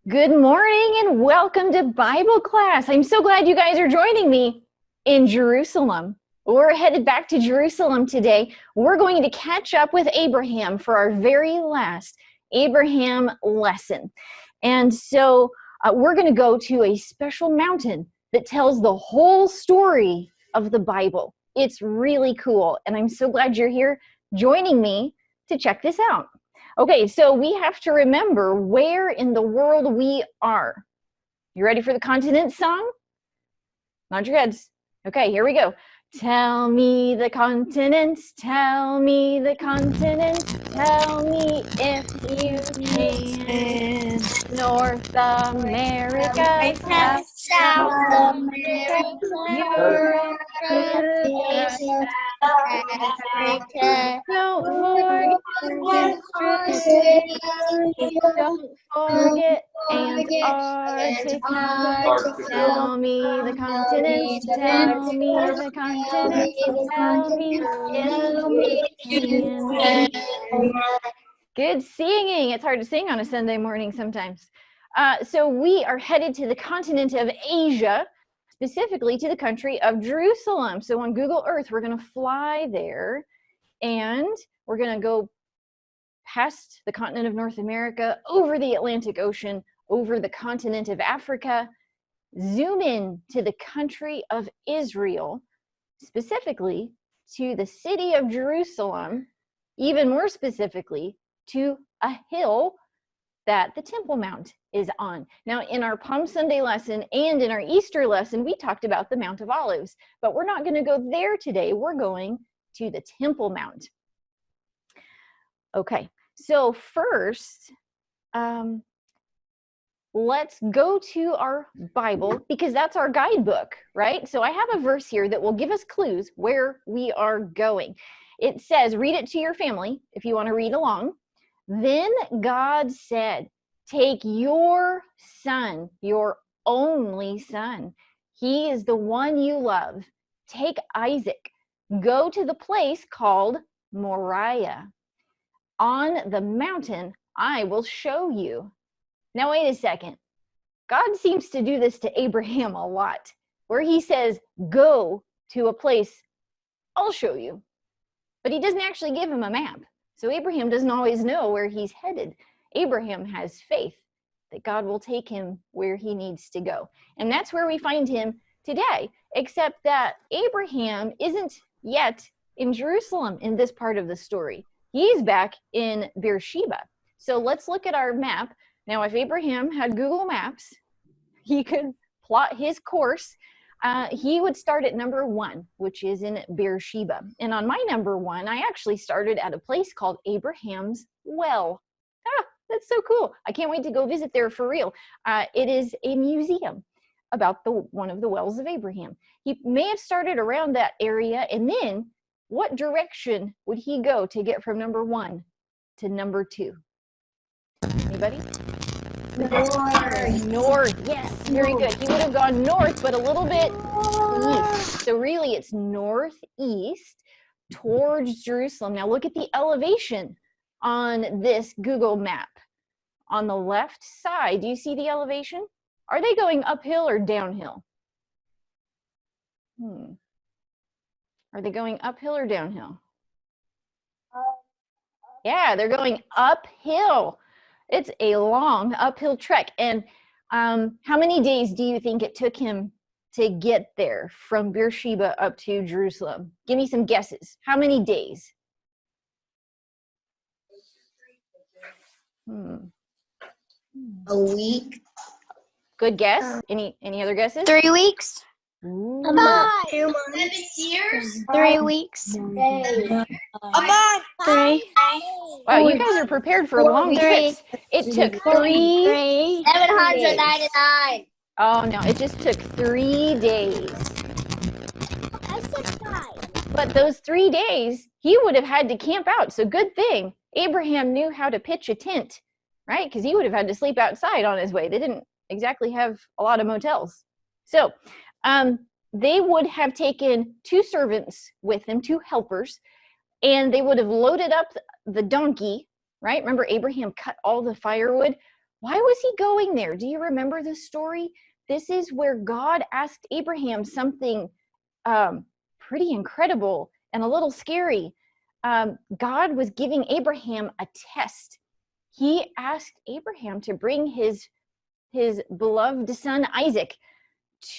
Good morning and welcome to Bible class. I'm so glad you guys are joining me in Jerusalem. We're headed back to Jerusalem today. We're going to catch up with Abraham for our very last Abraham lesson. And so we're going to go to a special mountain that tells the whole story of the Bible. It's really cool. And I'm so glad you're here joining me to check this out. Okay, so we have to remember where in the world we are. You ready for the continent song? Nod your heads. Okay, here we go. Tell me the continents, tell me the continents, tell me if you can. North America, South America, Europe, Asia, Africa. Don't forget Australia. Don't forget Antarctica. Tell me the continents. Tell me the continents. Tell me if you can. Good singing. It's hard to sing on a Sunday morning sometimes. So we are headed to the continent of Asia, specifically to the country of Jerusalem. So on Google Earth, we're going to fly there and we're going to go past the continent of North America, over the Atlantic Ocean, over the continent of Africa, zoom in to the country of Israel, specifically to the city of Jerusalem, even more specifically to a hill that the Temple Mount is on. Now, in our Palm Sunday lesson and in our Easter lesson, we talked about the Mount of Olives, but we're not going to go there today. We're going to the Temple Mount. Okay, so first, let's go to our Bible because that's our guidebook, right? So I have a verse here that will give us clues where we are going. It says, read it to your family if you want to read along. Then God said, take your son, your only son. He is the one you love. Take Isaac. Go to the place called Moriah. On the mountain, I will show you. Now, wait a second. God seems to do this to Abraham a lot, where he says, go to a place, I'll show you. But he doesn't actually give him a map. So Abraham doesn't always know where he's headed. Abraham has faith that God will take him where he needs to go. And that's where we find him today, except that Abraham isn't yet in Jerusalem in this part of the story. He's back in Beersheba. So let's look at our map. Now, if Abraham had Google Maps, he could plot his course. He would start at number 1, which is in Beersheba. And on my number 1, I actually started at a place called Abraham's Well. That's so cool. I can't wait to go visit there for real. It is a museum about one of the wells of Abraham. He may have started around that area, and then what direction would he go to get from number 1 to number 2? Anybody? North, yes, very good. He would have gone north, but a little bit east. So really it's northeast towards Jerusalem. Now look at the elevation on this Google map. On the left side, do you see the elevation? Are they going uphill or downhill? Are they going uphill or downhill? Yeah, they're going uphill. It's a long uphill trek. And how many days do you think it took him to get there from Beersheba up to Jerusalem? Give me some guesses. How many days? A week. Good guess. Any other guesses? 3 weeks. Ooh. A month. 2 months. 7 years. 3 weeks. A month. 3. Wow, you guys are prepared for long trips. It took 3. 799. Oh no, it just took 3 days. I said 5. But those 3 days, he would have had to camp out. So good thing Abraham knew how to pitch a tent, right? Because he would have had to sleep outside on his way. They didn't exactly have a lot of motels. So they would have taken 2 servants with them, 2 helpers, and they would have loaded up the donkey, right? Remember, Abraham cut all the firewood. Why was he going there? Do you remember the story? This is where God asked Abraham something pretty incredible and a little scary. God was giving Abraham a test. He asked Abraham to bring his beloved son Isaac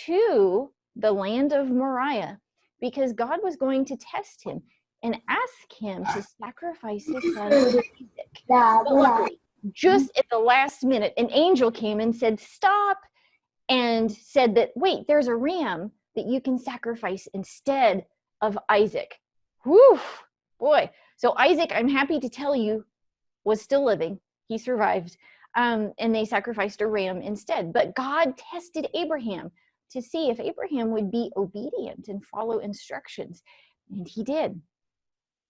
to the land of Moriah, because God was going to test him and ask him to sacrifice his son Isaac. But luckily, just at the last minute, an angel came and said, stop, and said that, wait, there's a ram that you can sacrifice instead of Isaac. Whew, boy. So Isaac, I'm happy to tell you, was still living. He survived. And they sacrificed a ram instead. But God tested Abraham to see if Abraham would be obedient and follow instructions. And he did.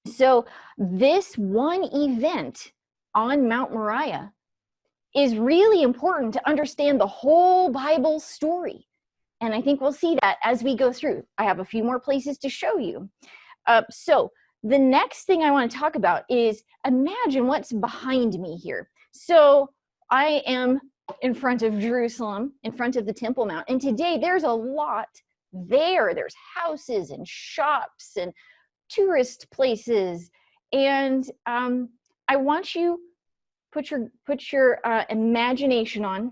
So this one event on Mount Moriah is really important to understand the whole Bible story. And I think we'll see that as we go through. I have a few more places to show you. So the next thing I want to talk about is, imagine what's behind me here. So I am in front of Jerusalem, in front of the Temple Mount. And today there's a lot there. There's houses and shops and tourist places. And I want you put your imagination on,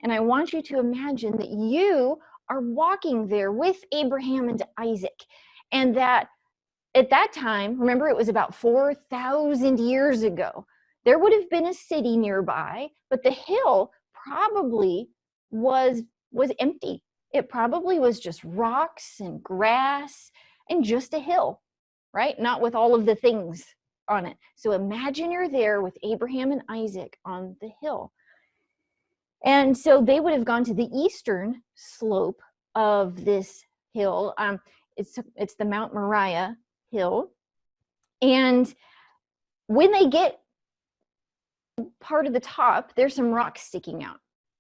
and I want you to imagine that you are walking there with Abraham and Isaac, and that at that time, remember, it was about 4,000 years ago, there would have been a city nearby, but the hill probably was empty. It probably was just rocks and grass and just a hill, right? Not with all of the things on it. So imagine you're there with Abraham and Isaac on the hill. And so they would have gone to the eastern slope of this hill. It's the Mount Moriah hill. And when they get part of the top, there's some rock sticking out.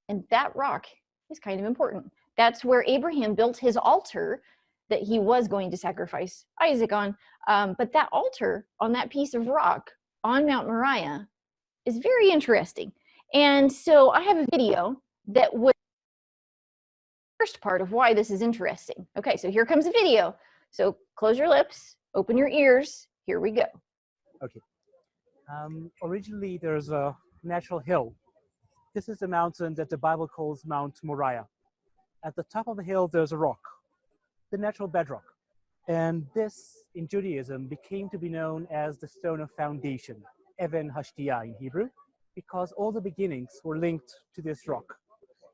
And that rock is kind of important. That's where Abraham built his altar that he was going to sacrifice Isaac on. But that altar on that piece of rock on Mount Moriah is very interesting. And so I have a video that was the first part of why this is interesting. Okay, so here comes a video. So close your lips, open your ears. Here we go. Okay. Originally, there's a natural hill. This is the mountain that the Bible calls Mount Moriah. At the top of the hill, there's a rock, the natural bedrock. And this, in Judaism, became to be known as the stone of foundation, Even Hashtiyah in Hebrew, because all the beginnings were linked to this rock.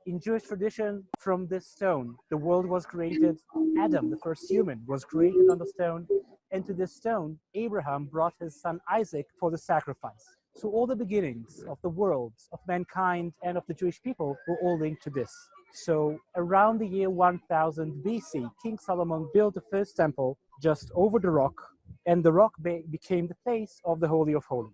In Jewish tradition, from this stone, the world was created. Adam, the first human, was created on the stone. And to this stone, Abraham brought his son Isaac for the sacrifice. So all the beginnings of the world, of mankind, and of the Jewish people were all linked to this. So around the year 1000 BC, King Solomon built the first temple just over the rock, and the rock became the place of the Holy of Holies.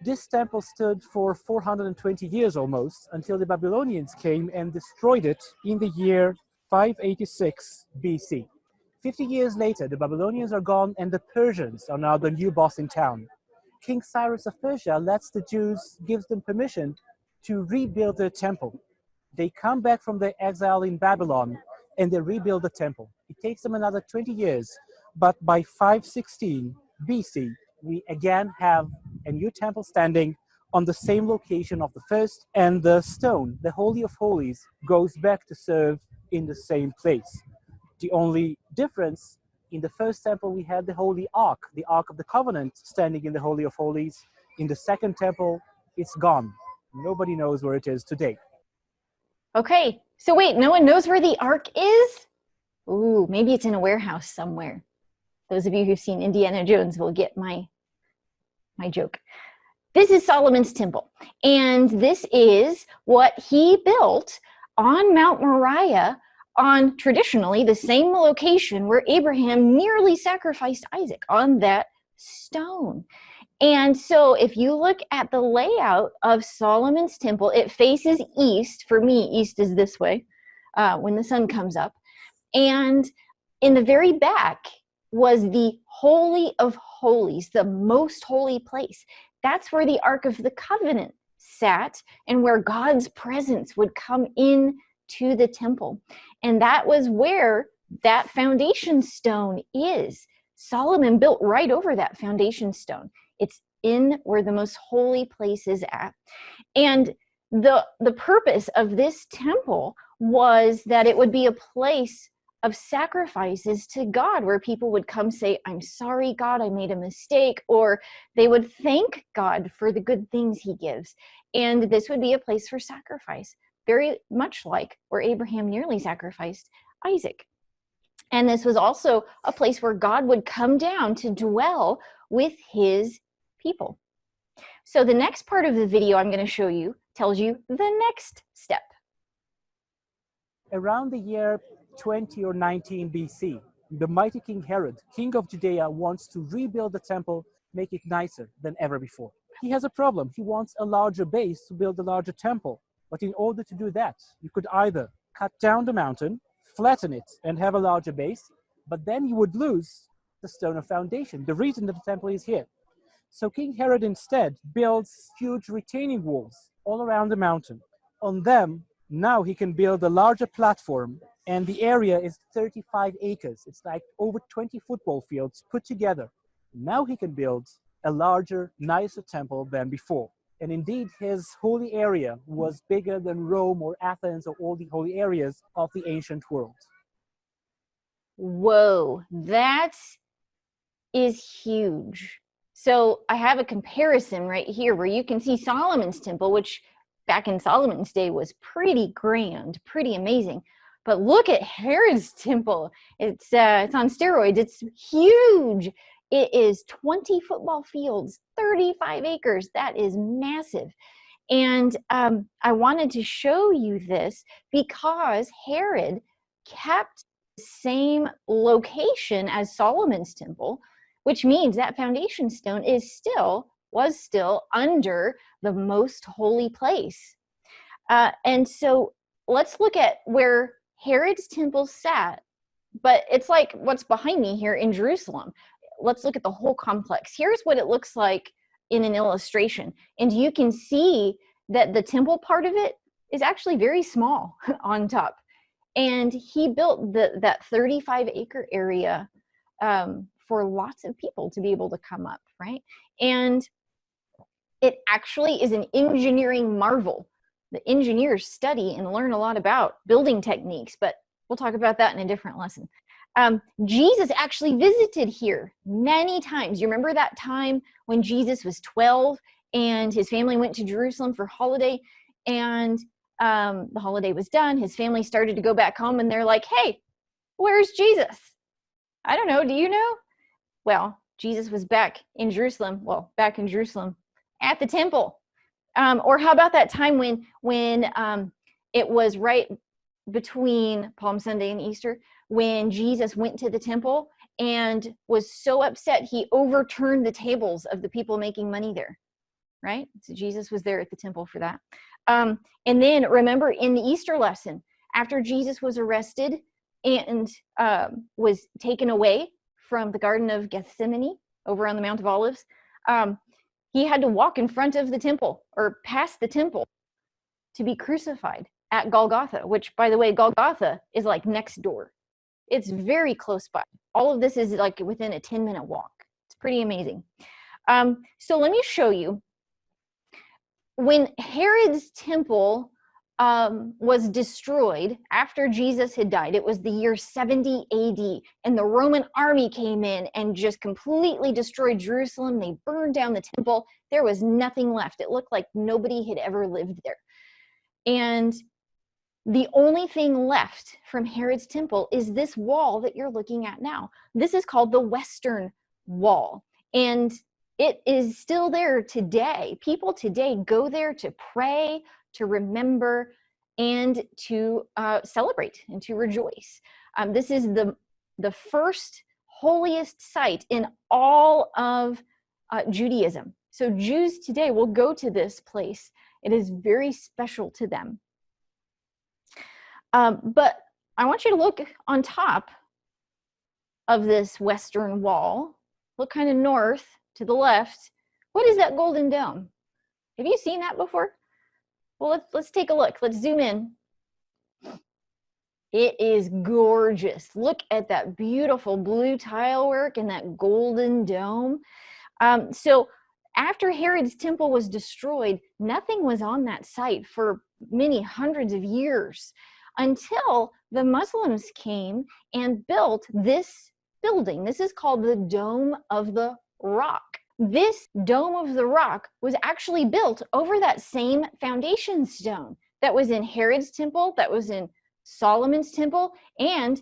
This temple stood for 420 years almost, until the Babylonians came and destroyed it in the year 586 BC. 50 years later, the Babylonians are gone and the Persians are now the new boss in town. King Cyrus of Persia lets the Jews, gives them permission to rebuild their temple. They come back from their exile in Babylon and they rebuild the temple. It takes them another 20 years, but by 516 BC, we again have a new temple standing on the same location of the first, and the stone, the Holy of Holies, goes back to serve in the same place. The only difference, in the first temple we had the Holy Ark, the Ark of the Covenant, standing in the Holy of Holies. In the second temple, it's gone. Nobody knows where it is today. Okay, so wait, no one knows where the ark is? Ooh, maybe it's in a warehouse somewhere. Those of you who've seen Indiana Jones will get my joke. This is Solomon's temple, and this is what he built on Mount Moriah, on traditionally the same location where Abraham nearly sacrificed Isaac, on that stone. And so if you look at the layout of Solomon's temple, it faces east. For me, east is this way when the sun comes up. And in the very back was the Holy of Holies, the most holy place. That's where the Ark of the Covenant sat and where God's presence would come in to the temple. And that was where that foundation stone is. Solomon built right over that foundation stone. It's in where the most holy place is at. And the purpose of this temple was that it would be a place of sacrifices to God, where people would come say, I'm sorry, God, I made a mistake, or they would thank God for the good things he gives. And this would be a place for sacrifice, very much like where Abraham nearly sacrificed Isaac. And this was also a place where God would come down to dwell with his people. So the next part of the video I'm going to show you tells you the next step. Around the year 20 or 19 BC, the mighty King Herod, king of Judea, wants to rebuild the temple, make it nicer than ever before. He has a problem. He wants a larger base to build a larger temple. But in order to do that, you could either cut down the mountain, flatten it, and have a larger base, but then you would lose the stone of foundation, the reason that the temple is here. So King Herod instead builds huge retaining walls all around the mountain. On them, now he can build a larger platform, and the area is 35 acres. It's like over 20 football fields put together. Now he can build a larger, nicer temple than before. And indeed, his holy area was bigger than Rome or Athens or all the holy areas of the ancient world. Whoa, that is huge. So I have a comparison right here where you can see Solomon's temple, which back in Solomon's day was pretty grand, pretty amazing. But look at Herod's temple. It's on steroids. It's huge. It is 20 football fields, 35 acres. That is massive. And I wanted to show you this because Herod kept the same location as Solomon's temple, which means that foundation stone was still under the most holy place. And so let's look at where Herod's temple sat, but it's like what's behind me here in Jerusalem. Let's look at the whole complex. Here's what it looks like in an illustration. And you can see that the temple part of it is actually very small on top. And he built that 35-acre area for lots of people to be able to come up, right? And it actually is an engineering marvel. The engineers study and learn a lot about building techniques, but we'll talk about that in a different lesson. Jesus actually visited here many times. You remember that time when Jesus was 12 and his family went to Jerusalem for holiday, and the holiday was done. His family started to go back home, and they're like, hey, where's Jesus? I don't know. Do you know? Well, Jesus was back in Jerusalem at the temple. Or how about that time when it was right between Palm Sunday and Easter, when Jesus went to the temple and was so upset he overturned the tables of the people making money there, right? So Jesus was there at the temple for that. And then remember in the Easter lesson, after Jesus was arrested and was taken away from the Garden of Gethsemane over on the Mount of Olives, he had to walk in front of the temple or past the temple to be crucified at Golgotha, which, by the way, Golgotha is like next door. It's very close by. All of this is like within a 10-minute walk. It's pretty amazing. So let me show you. When Herod's temple was destroyed after Jesus had died, it was the year 70 AD, and the Roman army came in and just completely destroyed Jerusalem. They burned down the temple. There was nothing left. It looked like nobody had ever lived there. And the only thing left from Herod's temple is this wall that you're looking at now. This is called the Western Wall, and it is still there today. People today go there to pray, to remember, and to celebrate and to rejoice. This is the first holiest site in all of Judaism. So Jews today will go to this place. It is very special to them. But I want you to look on top of this Western Wall. Look kind of north to the left. What is that golden dome? Have you seen that before? Well, let's take a look. Let's zoom in. It is gorgeous. Look at that beautiful blue tile work and that golden dome. So after Herod's temple was destroyed, nothing was on that site for many hundreds of years until the Muslims came and built this building. This is called the Dome of the Rock. This Dome of the Rock was actually built over that same foundation stone that was in Herod's temple, that was in Solomon's temple, and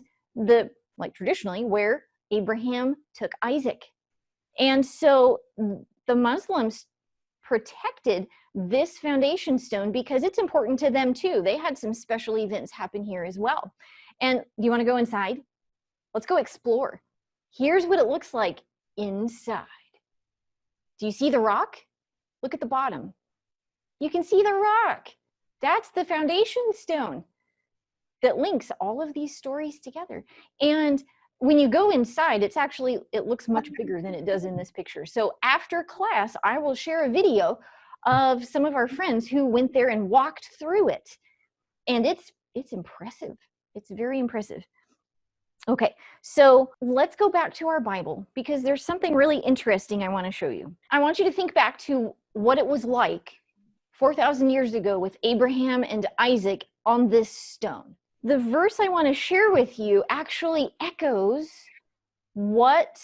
traditionally where Abraham took Isaac. And so the Muslims protected this foundation stone because it's important to them too. They had some special events happen here as well. And do you want to go inside? Let's go explore. Here's what it looks like inside. Do you see the rock? Look at the bottom. You can see the rock. That's the foundation stone that links all of these stories together. And when you go inside, it looks much bigger than it does in this picture. So after class, I will share a video of some of our friends who went there and walked through it. And it's impressive. It's very impressive. Okay, so let's go back to our Bible because there's something really interesting I want to show you. I want you to think back to what it was like 4,000 years ago with Abraham and Isaac on this stone. The verse I want to share with you actually echoes what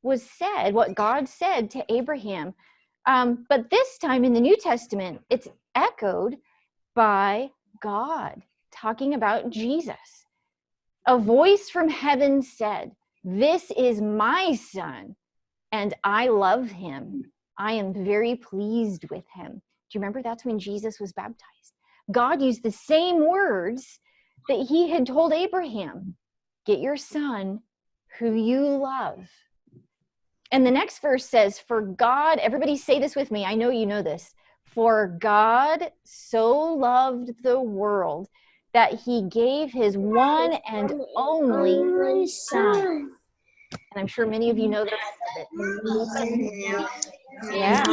was said, what God said to Abraham. But this time in the New Testament, it's echoed by God talking about Jesus. A voice from heaven said, "This is my son, and I love him. I am very pleased with him." Do you remember that's when Jesus was baptized? God used the same words that he had told Abraham. Get your son who you love. And the next verse says, for God, everybody say this with me, I know you know this. For God so loved the world that he gave his one and only son. And I'm sure many of you know the rest of it. Yeah.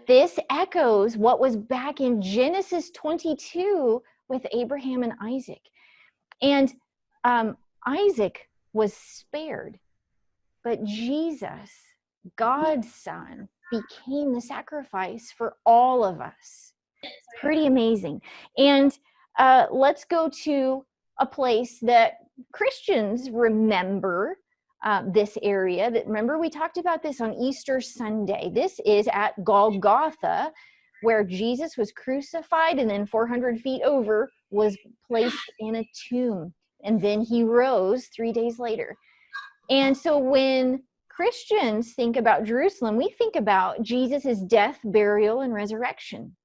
This echoes what was back in Genesis 22 with Abraham and Isaac. And Isaac was spared, but Jesus, God's son, became the sacrifice for all of us. Pretty amazing. And let's go to a place that Christians remember this area. That remember, we talked about this on Easter Sunday. This is at Golgotha, where Jesus was crucified and then 400 feet over was placed in a tomb. And then he rose 3 days later. And so when Christians think about Jerusalem, we think about Jesus' death, burial, and resurrection,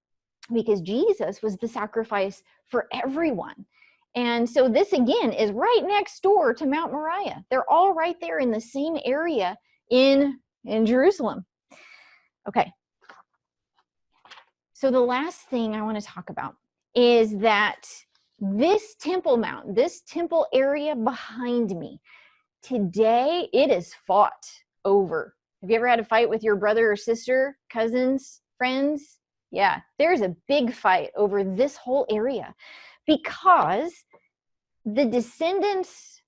because Jesus was the sacrifice for everyone. And so this, again, is right next door to Mount Moriah. They're all right there in the same area in Jerusalem. Okay. So the last thing I want to talk about is that this Temple Mount, this temple area behind me, today it is fought over. Have you ever had a fight with your brother or sister, cousins, friends? Yeah, there's a big fight over this whole area because the descendants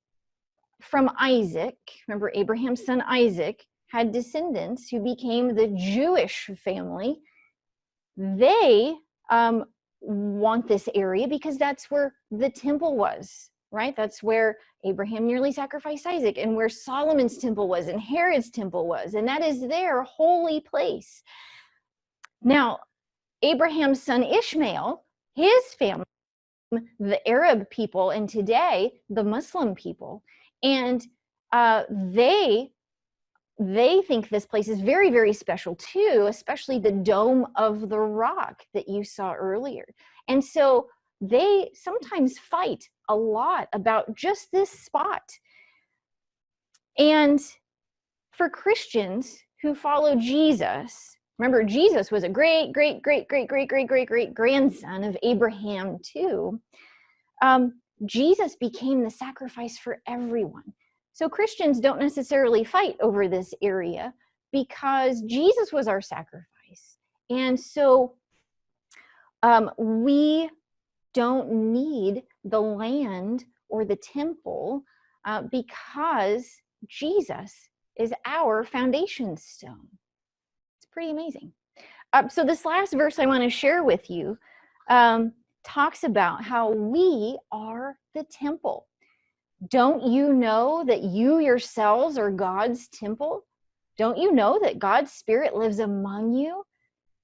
from Isaac, remember Abraham's son Isaac had descendants who became the Jewish family. They want this area because that's where the temple was, right? That's where Abraham nearly sacrificed Isaac and where Solomon's temple was and Herod's temple was, and that is their holy place. Now, Abraham's son Ishmael, his family, the Arab people, and today the Muslim people, and they think this place is very, very special too, especially the Dome of the Rock that you saw earlier. And so they sometimes fight a lot about just this spot. And for Christians who follow Jesus, remember Jesus was a great grandson of Abraham too. Jesus became the sacrifice for everyone. So Christians don't necessarily fight over this area because Jesus was our sacrifice. And so We don't need the land or the temple because Jesus is our foundation stone. It's pretty amazing. So this last verse I want to share with you talks about how we are the temple. Don't you know that you yourselves are God's temple? Don't you know that God's Spirit lives among you?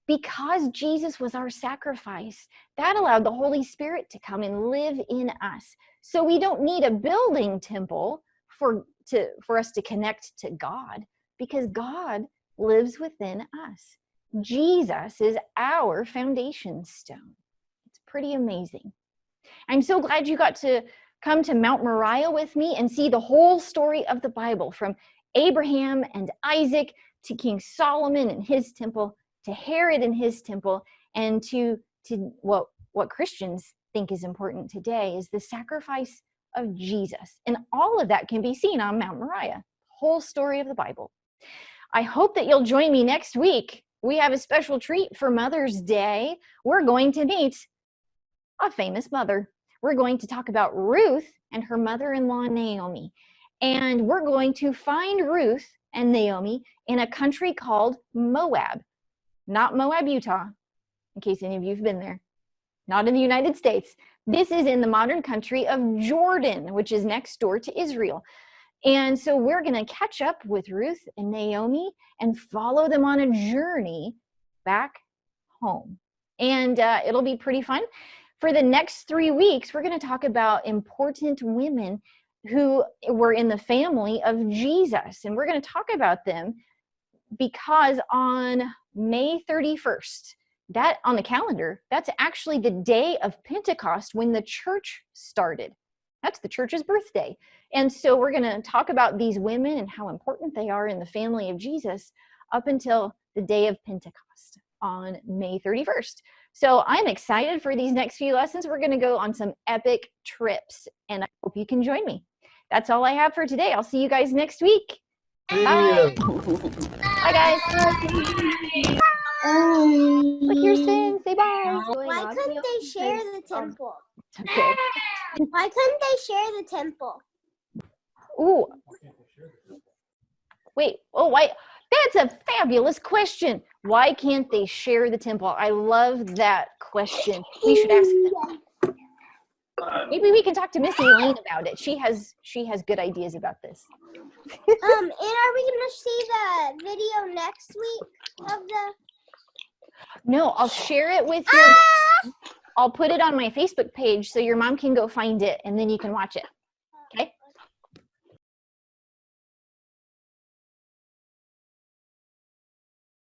Because Jesus was our sacrifice, that allowed the Holy Spirit to come and live in us. So we don't need a building temple for us to connect to God, because God lives within us. Jesus is our foundation stone. It's pretty amazing. I'm so glad you got to come to Mount Moriah with me and see the whole story of the Bible, from Abraham and Isaac to King Solomon and his temple, to Herod and his temple, and to what Christians think is important today is the sacrifice of Jesus. And all of that can be seen on Mount Moriah, whole story of the Bible. I hope that you'll join me next week. We have a special treat for Mother's Day. We're going to meet a famous mother. We're going to talk about Ruth and her mother-in-law, Naomi. And we're going to find Ruth and Naomi in a country called Moab. Not Moab, Utah, in case any of you have been there. Not in the United States. This is in the modern country of Jordan, which is next door to Israel. And so we're going to catch up with Ruth and Naomi and follow them on a journey back home. And it'll be pretty fun. For the next 3 weeks, we're going to talk about important women who were in the family of Jesus. And we're going to talk about them because on May 31st, that on the calendar, that's actually the day of Pentecost when the church started. That's the church's birthday. And so we're going to talk about these women and how important they are in the family of Jesus up until the day of Pentecost on May 31st. So I'm excited for these next few lessons. We're going to go on some epic trips, and I hope you can join me. That's all I have for today. I'll see you guys next week. Bye. Bye, guys. Look, here's Finn. Say bye. Why couldn't they share the temple? Okay. Why couldn't they share the temple? Ooh. Wait. Oh, why? That's a fabulous question. Why can't they share the temple? I love that question. We should ask them. Maybe we can talk to Miss Elaine about it. She has good ideas about this. And are we gonna see the video next week of the? No, I'll share it with your. I'll put it on my Facebook page so your mom can go find it and then you can watch it. Okay.